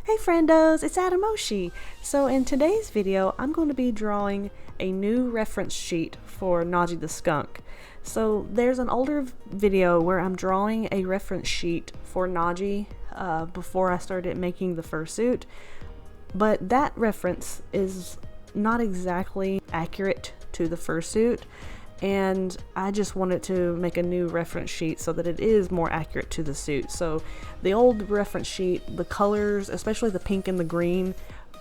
Hey friendos, it's Adamoshi. So in today's video, I'm going to be drawing a new reference sheet for Naji the skunk. So there's an older video where I'm drawing a reference sheet for Naji before I started making the fursuit, but that reference is not exactly accurate to the fursuit, and I just wanted to make a new reference sheet so that it is more accurate to the suit. So the old reference sheet, the colors, especially the pink and the green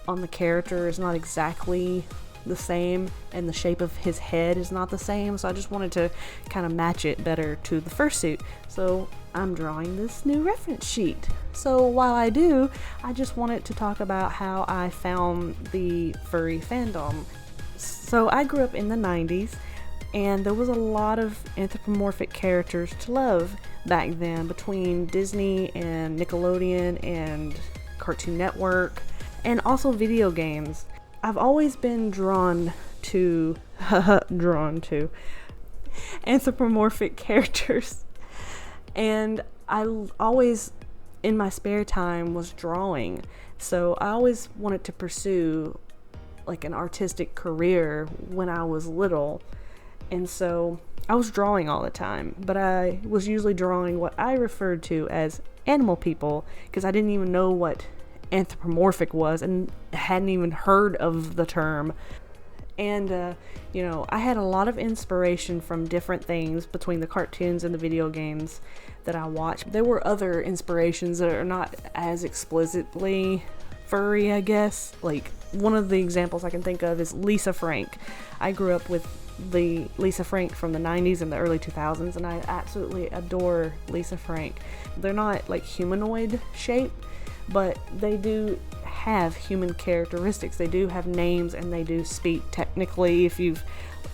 on the character, is not exactly the same, and the shape of his head is not the same, so I just wanted to kind of match it better to the fursuit. So I'm drawing this new reference sheet. So while I do, I just wanted to talk about how I found the furry fandom. So I grew up in the 90s, and there was a lot of anthropomorphic characters to love back then between Disney and Nickelodeon and Cartoon Network, and also video games. I've always been drawn to anthropomorphic characters, and I always in my spare time was drawing, so I always wanted to pursue like an artistic career when I was little. And so I was drawing all the time, but I was usually drawing what I referred to as animal people, because I didn't even know what anthropomorphic was and hadn't even heard of the term. And I had a lot of inspiration from different things between the cartoons and the video games that I watched. There were other inspirations that are not as explicitly furry, I guess. Like, one of the examples I can think of is Lisa Frank. I grew up with the Lisa Frank from the 90s and the early 2000s, and I absolutely adore Lisa Frank. They're not like humanoid shape, but they do have human characteristics. They do have names, and they do speak technically. If you've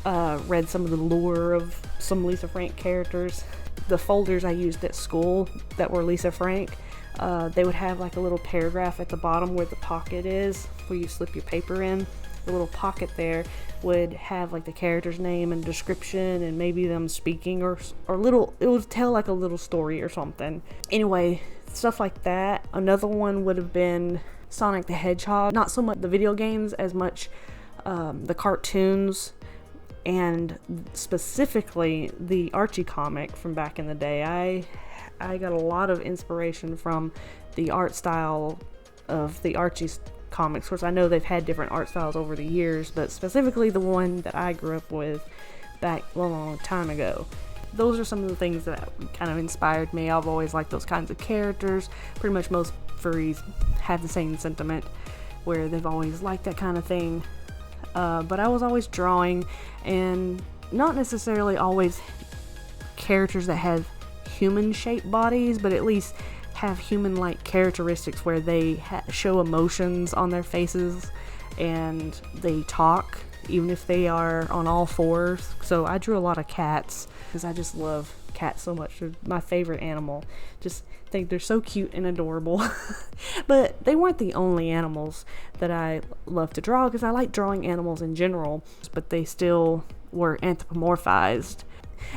read some of the lore of some Lisa Frank characters, the folders I used at school that were Lisa Frank, they would have like a little paragraph at the bottom where the pocket is, where you slip your paper in. The little pocket there would have like the character's name and description and maybe them speaking or little, it would tell like a little story or something. Anyway, stuff like that. Another one would have been Sonic the Hedgehog. Not so much the video games as much the cartoons, and specifically the Archie comic from back in the day. I got a lot of inspiration from the art style of the Archie comics. Of course, I know they've had different art styles over the years, but specifically the one that I grew up with back a long time ago. Those are some of the things that kind of inspired me. I've always liked those kinds of characters. Pretty much most furries have the same sentiment, where they've always liked that kind of thing. But I was always drawing, and not necessarily always characters that have human-shaped bodies, but at least have human-like characteristics where they show emotions on their faces and they talk, even if they are on all fours. So I drew a lot of cats because I just love cats so much. They're my favorite animal. Just think they're so cute and adorable. But they weren't the only animals that I love to draw, because I like drawing animals in general, but they still were anthropomorphized.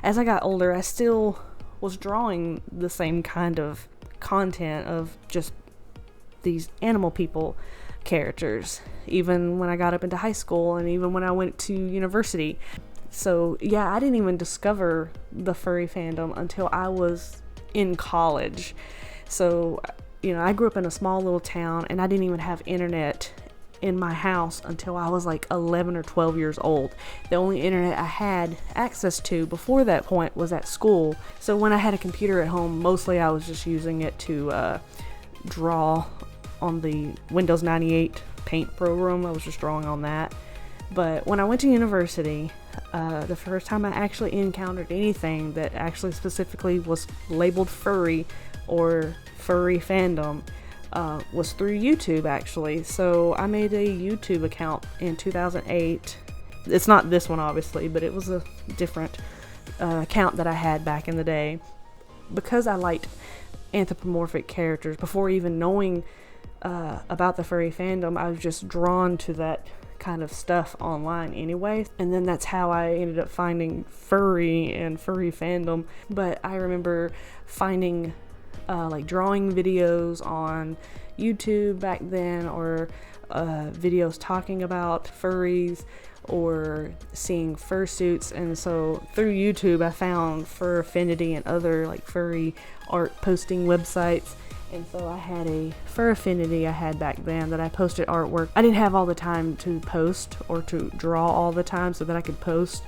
As I got older, I still was drawing the same kind of content of just these animal people characters, even when I got up into high school and even when I went to university. So yeah, I didn't even discover the furry fandom until I was in college. So I grew up in a small little town, and I didn't even have internet in my house until I was like 11 or 12 years old. The only internet I had access to before that point was at school. So when I had a computer at home, mostly I was just using it to draw on the Windows 98 Paint program. I was just drawing on that. But when I went to university, the first time I actually encountered anything that actually specifically was labeled furry or furry fandom was through YouTube, actually. So I made a YouTube account in 2008. It's not this one, obviously, but it was a different account that I had back in the day. Because I liked anthropomorphic characters, before even knowing about the furry fandom, I was just drawn to that kind of stuff online anyway. And then that's how I ended up finding furry and furry fandom. But I remember finding like drawing videos on YouTube back then, or videos talking about furries, or seeing fursuits. And so through YouTube I found Fur Affinity and other like furry art posting websites. And so I had a Fur Affinity I had back then that I posted artwork. I didn't have all the time to post or to draw all the time so that I could post,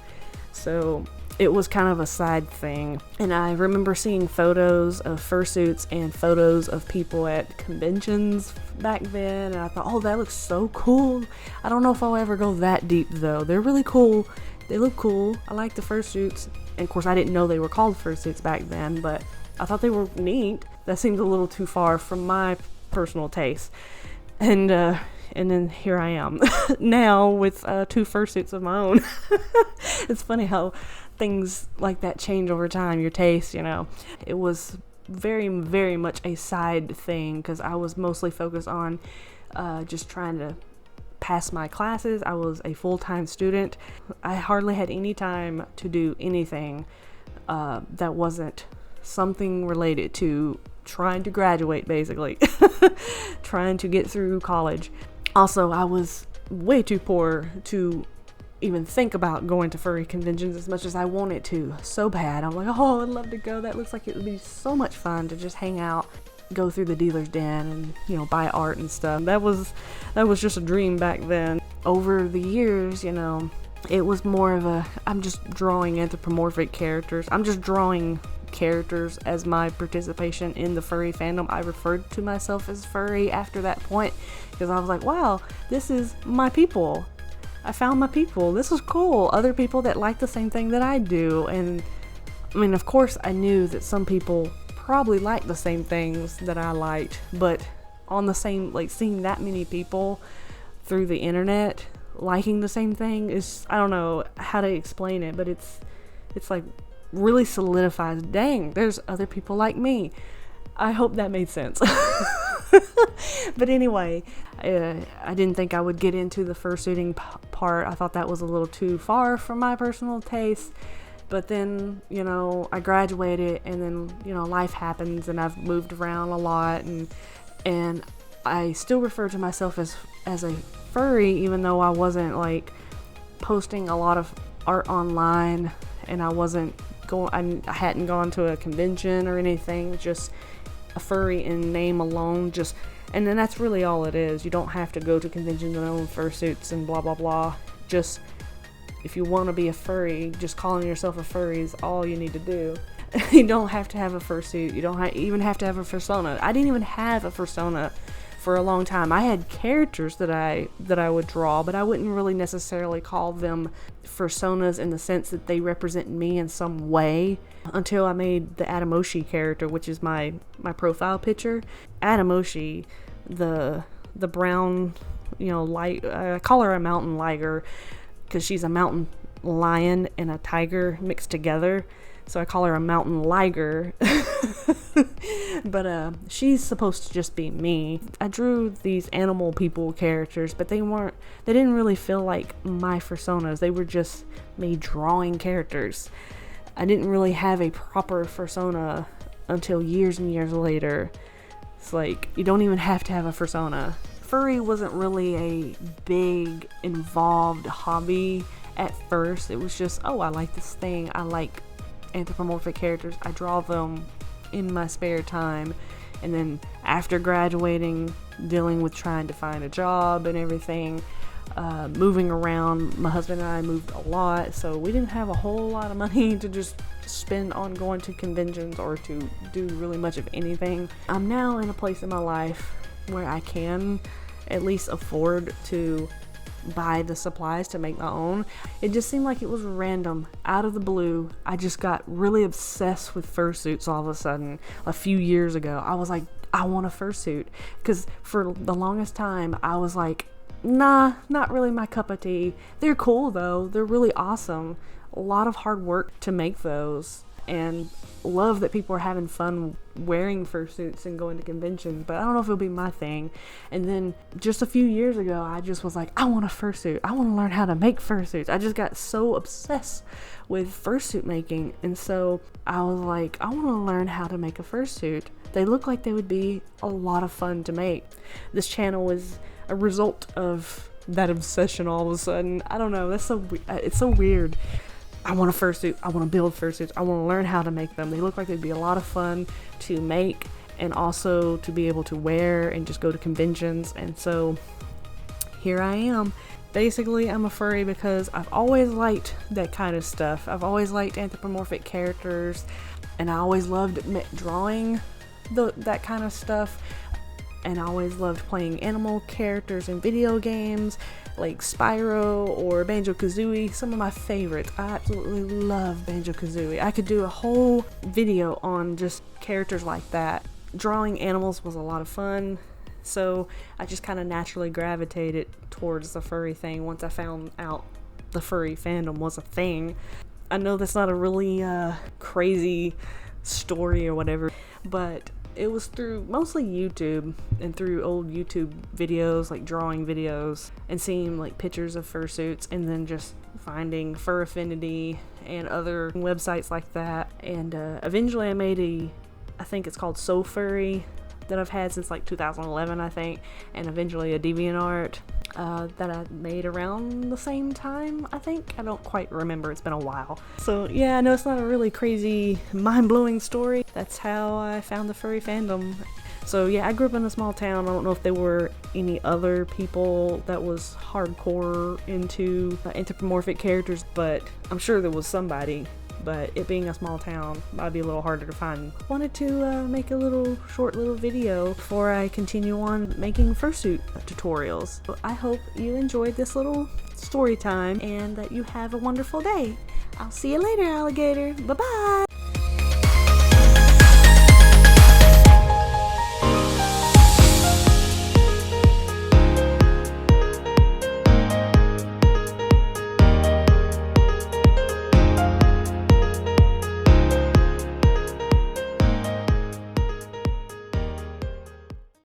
so it was kind of a side thing. And I remember seeing photos of fursuits and photos of people at conventions back then, and I thought, oh, that looks so cool. I don't know if I'll ever go that deep though. They're really cool. They look cool. I like the fursuits. And of course I didn't know they were called fursuits back then, but I thought they were neat. That seemed a little too far from my personal taste. And then here I am now with 2 fursuits of my own. It's funny how things like that change over time, your taste, you know. It was very, very much a side thing because I was mostly focused on just trying to pass my classes. I was a full-time student. I hardly had any time to do anything that wasn't something related to trying to graduate, basically. Trying to get through college. Also, I was way too poor to even think about going to furry conventions as much as I wanted to. So bad. I'm like, oh, I'd love to go. That looks like it would be so much fun to just hang out, go through the dealer's den and, you know, buy art and stuff. That was just a dream back then. Over the years, you know, it was more of a, I'm just drawing anthropomorphic characters. I'm just drawing characters as my participation in the furry fandom. I referred to myself as furry after that point because I was like, wow, this is my people. I found my people. This is cool. Other people that like the same thing that I do. And I mean, of course I knew that some people probably like the same things that I liked, but on the same, like, seeing that many people through the internet liking the same thing is, I don't know how to explain it, but it's like really solidifies, dang, there's other people like me. I hope that made sense. But anyway, I didn't think I would get into the fursuiting part. I thought that was a little too far from my personal taste. But then, you know, I graduated, and then, you know, life happens, and I've moved around a lot, and I still refer to myself as a furry, even though I wasn't like posting a lot of art online, and I hadn't gone to a convention or anything. Just a furry in name alone. And then that's really all it is. You don't have to go to conventions and own fursuits and blah blah blah. Just, if you want to be a furry, just calling yourself a furry is all you need to do. You don't have to have a fursuit. You don't even have to have a persona. I didn't even have a persona for a long time. I had characters that I would draw, but I wouldn't really necessarily call them personas in the sense that they represent me in some way until I made the Adamoshi character, which is my profile picture. Adamoshi, the brown, you know, light. I call her a mountain liger because she's a mountain lion and a tiger mixed together. So I call her a mountain liger. But she's supposed to just be me. I drew these animal people characters, but they didn't really feel like my personas. They were just me drawing characters. I didn't really have a proper persona until years and years later. It's like, you don't even have to have a persona. Furry wasn't really a big, involved hobby at first. It was just, oh, I like this thing. I like anthropomorphic characters. I draw them in my spare time. And then after graduating, dealing with trying to find a job and everything, moving around. My husband and I moved a lot, so we didn't have a whole lot of money to just spend on going to conventions or to do really much of anything. I'm now in a place in my life where I can at least afford to buy the supplies to make my own. It just seemed like it was random, out of the blue. I just got really obsessed with fursuits all of a sudden a few years ago. I was like, I want a fursuit, because for the longest time I was like, nah, not really my cup of tea. They're cool though. They're really awesome. A lot of hard work to make those. and love that people are having fun wearing fursuits and going to conventions, but I don't know if it'll be my thing. And then just a few years ago, I just was like, I want a fursuit. I want to learn how to make fursuits. I just got so obsessed with fursuit making, and so I was like, I want to learn how to make a fursuit. They look like they would be a lot of fun to make. This channel is a result of that obsession all of a sudden. I don't know, it's so weird. I want a fursuit. I want to build fursuits. I want to learn how to make them. They look like they'd be a lot of fun to make and also to be able to wear and just go to conventions. And so here I am. Basically, I'm a furry because I've always liked that kind of stuff. I've always liked anthropomorphic characters, and I always loved drawing that kind of stuff. And I always loved playing animal characters in video games like Spyro or Banjo-Kazooie, some of my favorites. I absolutely love Banjo-Kazooie. I could do a whole video on just characters like that. Drawing animals was a lot of fun, so I just kind of naturally gravitated towards the furry thing once I found out the furry fandom was a thing. I know that's not a really crazy story or whatever, but it was through mostly YouTube and through old YouTube videos, like drawing videos, and seeing like pictures of fursuits, and then just finding Fur Affinity and other websites like that. And eventually I made I think it's called So Furry, that I've had since like 2011, I think, and eventually a DeviantArt that I made around the same time, I think. I don't quite remember, it's been a while. So yeah, I know it's not a really crazy, mind-blowing story. That's how I found the furry fandom. So yeah, I grew up in a small town. I don't know if there were any other people that was hardcore into anthropomorphic characters, but I'm sure there was somebody. But it being a small town might be a little harder to find. Wanted to make a short little video before I continue on making fursuit tutorials. So I hope you enjoyed this little story time and that you have a wonderful day. I'll see you later, alligator. Bye-bye!